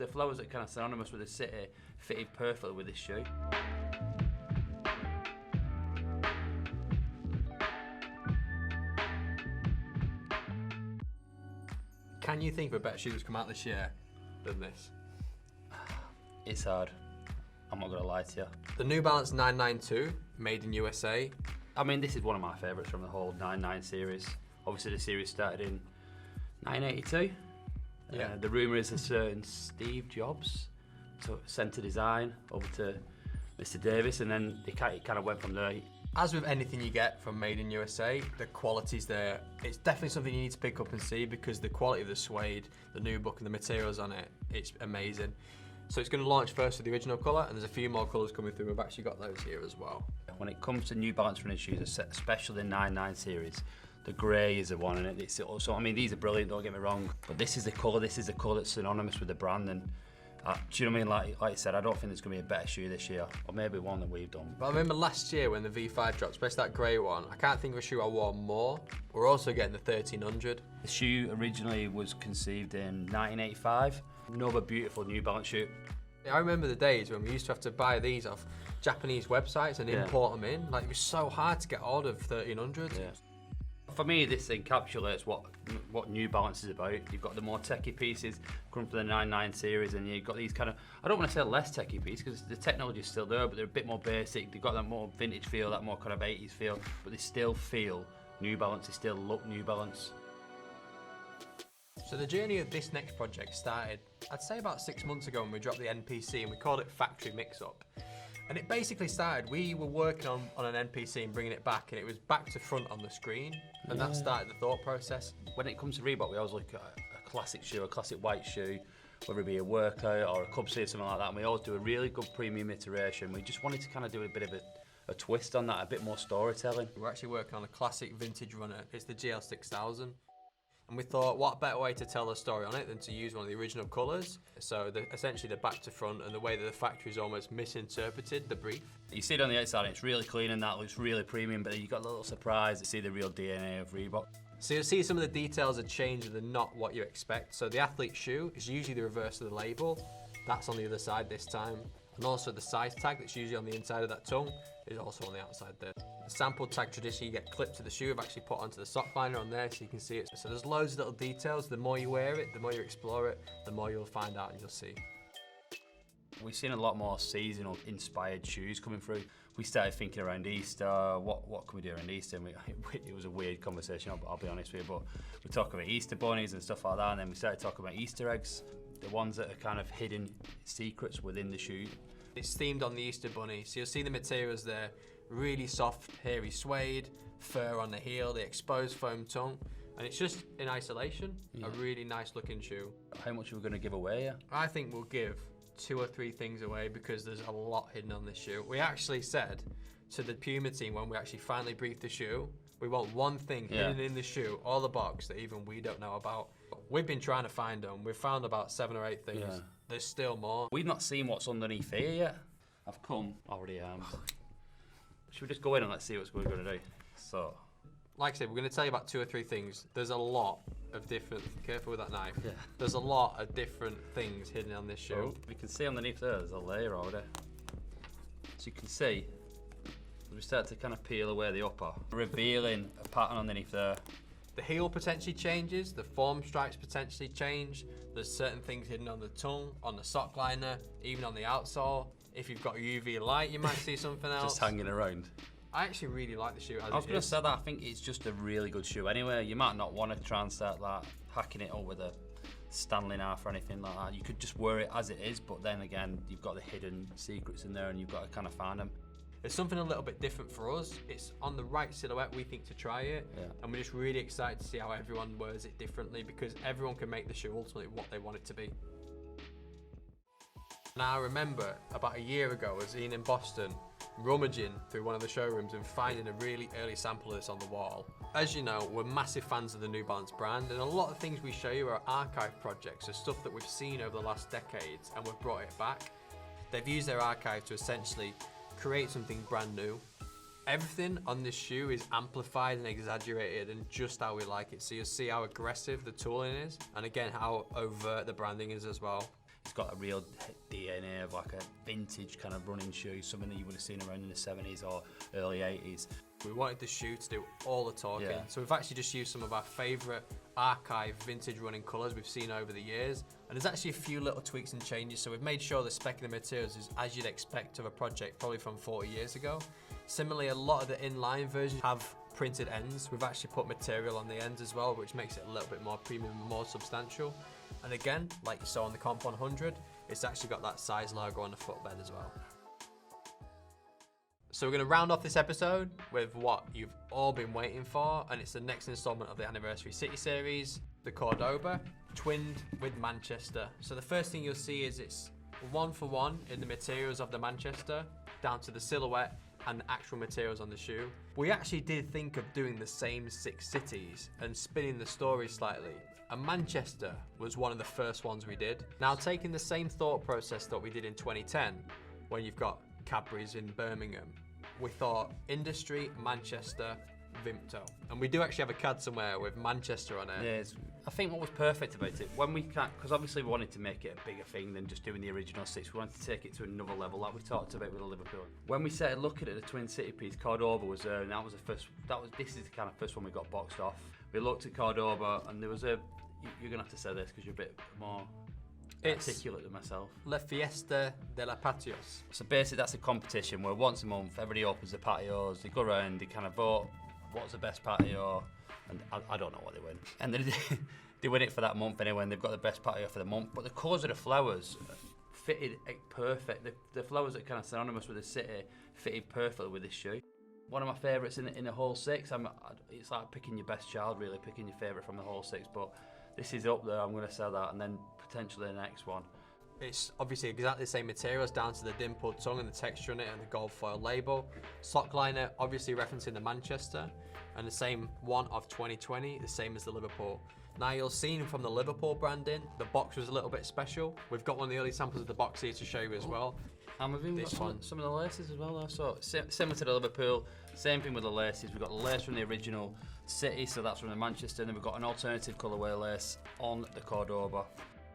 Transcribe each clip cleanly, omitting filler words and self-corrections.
The flowers are kind of synonymous with the city fitted perfectly with this shoe. Can you think of a better shoe that's come out this year than this? It's hard. I'm not gonna lie to you. The New Balance 992, made in USA. I mean, this is one of my favourites from the whole 99 series. Obviously, the series started in 1982. Yeah. The rumour is a certain Steve Jobs sent a design over to Mr. Davis, and then it kind of went from there. As with anything you get from Made in USA, the quality's there. It's definitely something you need to pick up and see because the quality of the suede, the nubuck and the materials on it, it's amazing. So it's going to launch first with the original colour, and there's a few more colours coming through. We've actually got those here as well. When it comes to New Balance running shoes, especially the 99 series, the grey is the one in it. It's also, I mean, these are brilliant, don't get me wrong, but this is the colour that's synonymous with the brand. And do you know what I mean? Like I said, I don't think there's going to be a better shoe this year, or maybe one that we've done. But I remember last year when the V5 dropped, especially that grey one, I can't think of a shoe I wore more. We're also getting the 1300. The shoe originally was conceived in 1985. Another beautiful New Balance shoe. I remember the days when we used to have to buy these off Japanese websites and import them in. Like, it was so hard to get hold of 1300s. Yeah. For me, this encapsulates what New Balance is about. You've got the more techie pieces coming from the 99 series, and you've got these kind of, I don't want to say less techie pieces because the technology is still there, but they're a bit more basic. They've got that more vintage feel, that more kind of 80s feel, but they still feel New Balance, they still look New Balance. So the journey of this next project started, I'd say about 6 months ago when we dropped the NPC, and we called it Factory Mix-Up. And it basically started, we were working on an NPC and bringing it back, and it was back to front on the screen, and that started the thought process. When it comes to Reebok, we always look at a classic shoe, a classic white shoe, whether it be a workout or a club suit or something like that, and we always do a really good premium iteration. We just wanted to kind of do a bit of a twist on that, a bit more storytelling. We're actually working on a classic vintage runner. It's the GL6000. And we thought, what better way to tell a story on it than to use one of the original colours? So essentially the back to front and the way that the factory's almost misinterpreted the brief. You see it on the outside, and it's really clean and that looks really premium, but then you've got a little surprise to see the real DNA of Reebok. So you'll see some of the details are changed and they're not what you expect. So the athlete shoe is usually the reverse of the label. That's on the other side this time. And also the size tag that's usually on the inside of that tongue is also on the outside there. The sample tag traditionally you get clipped to the shoe. I've actually put onto the sock liner on there so you can see it. So there's loads of little details. The more you wear it, the more you explore it, the more you'll find out and you'll see. We've seen a lot more seasonal inspired shoes coming through. We started thinking around Easter, what can we do around Easter? And it was a weird conversation, I'll be honest with you, but we talked about Easter bunnies and stuff like that, and then we started talking about Easter eggs, the ones that are kind of hidden secrets within the shoe. It's themed on the Easter bunny, so you'll see the materials there, really soft, hairy suede, fur on the heel, the exposed foam tongue, and it's just in isolation, a really nice looking shoe. How much are we going to give away? I think we'll give 2 or 3 things away because there's a lot hidden on this shoe. We actually said to the PUMA team when we actually finally briefed the shoe, we want one thing hidden in the shoe or the box that even we don't know about. We've been trying to find them. We've found about 7 or 8 things. Yeah. There's still more. We've not seen what's underneath here yet. I've come already. Should we just go in and let's see what we're going to do? So, like I said, we're going to tell you about 2 or 3 things. There's a lot of different. Careful with that knife. Yeah. There's a lot of different things hidden on this shoe. Oh, you can see underneath there's a layer already. So you can see, as we start to kind of peel away the upper, revealing a pattern underneath there. The heel potentially changes, the form stripes potentially change, there's certain things hidden on the tongue, on the sock liner, even on the outsole. If you've got UV light, you might see something else. Just hanging around. I actually really like the shoe as I was going to say that, I think it's just a really good shoe anyway. You might not want to try and start that, hacking it up with a Stanley knife or anything like that. You could just wear it as it is, but then again, you've got the hidden secrets in there and you've got to kind of find them. It's something a little bit different for us. It's on the right silhouette, we think, to try it. Yeah. And we're just really excited to see how everyone wears it differently because everyone can make the shoe ultimately what they want it to be. Now I remember about a year ago, I was in Boston, rummaging through one of the showrooms and finding a really early sample of this on the wall. As you know, we're massive fans of the New Balance brand, and a lot of things we show you are archive projects, so stuff that we've seen over the last decades, and we've brought it back. They've used their archive to essentially create something brand new. Everything on this shoe is amplified and exaggerated and just how we like it. So you'll see how aggressive the tooling is, and again, how overt the branding is as well. It's got a real DNA of like a vintage kind of running shoe, something that you would have seen around in the 70s or early 80s. We wanted the shoe to do all the talking, Yeah. so we've actually just used some of our favourite archive vintage running colours we've seen over the years, and there's actually a few little tweaks and changes, so we've made sure the spec of the materials is as you'd expect of a project probably from 40 years ago. Similarly, a lot of the inline versions have printed ends. We've actually put material on the ends as well, which makes it a little bit more premium and more substantial. And again, like you saw on the Comp 100, it's actually got that size logo on the footbed as well. So we're going to round off this episode with what you've all been waiting for, and it's the next installment of the Anniversary City series, the Cordoba, twinned with Manchester. So the first thing you'll see is it's 1-for-1 in the materials of the Manchester, down to the silhouette and the actual materials on the shoe. We actually did think of doing the same 6 cities and spinning the story slightly. And Manchester was one of the first ones we did. Now, taking the same thought process that we did in 2010, when you've got Cadbury's in Birmingham, we thought industry, Manchester, Vimto. And we do actually have a CAD somewhere with Manchester on it. Yeah, I think what was perfect about it, when we can't, because obviously we wanted to make it a bigger thing than just doing the original 6, we wanted to take it to another level, like we talked about with the Liverpool. When we started looking at the Twin City piece, Cordoba was there, and that was the first, this is the kind of first one we got boxed off. We looked at Cordoba, and there was a, you're going to have to say this because you're a bit more articulate than myself. La Fiesta de la Patios. So basically that's a competition where once a month everybody opens the patios, they go around, they kind of vote what's the best patio, and I don't know what they win. And they win it for that month anyway, and they've got the best patio for the month. But the colours of the flowers fitted perfect. The flowers that are kind of synonymous with the city fitted perfectly with this shoe. One of my favourites in the whole 6. It's like picking your best child, really, picking your favourite from the whole 6. But this is up there, I'm going to sell that, and then potentially the next one. It's obviously exactly the same materials down to the dimpled tongue and the texture on it and the gold foil label. Sock liner, obviously referencing the Manchester, and the same one of 2020, the same as the Liverpool. Now you'll see from the Liverpool branding, the box was a little bit special. We've got one of the early samples of the box here to show you as well. And we've even got some of the laces as well though. So similar to the Liverpool, same thing with the laces. We've got the lace from the original City, so that's from the Manchester, and then we've got an alternative colourway lace on the Cordoba.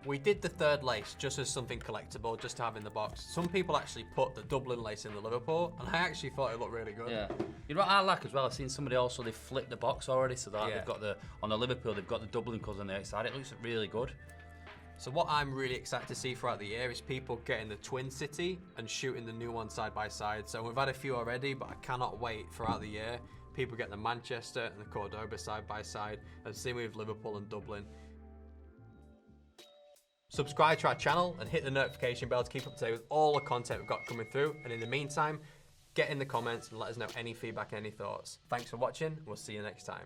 We did the third lace just as something collectible, just to have in the box. Some people actually put the Dublin lace in the Liverpool, and I actually thought it looked really good. Yeah. You know what I like as well? I've seen somebody also, they've flipped the box already, so that they've got on the Liverpool, they've got the Dublin colours on the outside. It looks really good. So what I'm really excited to see throughout the year is people getting the Twin City and shooting the new one side by side. So we've had a few already, but I cannot wait throughout the year. People get the Manchester and the Cordoba side by side, and same with Liverpool and Dublin. Subscribe to our channel and hit the notification bell to keep up to date with all the content we've got coming through. And in the meantime, get in the comments and let us know any feedback and any thoughts. Thanks for watching. We'll see you next time.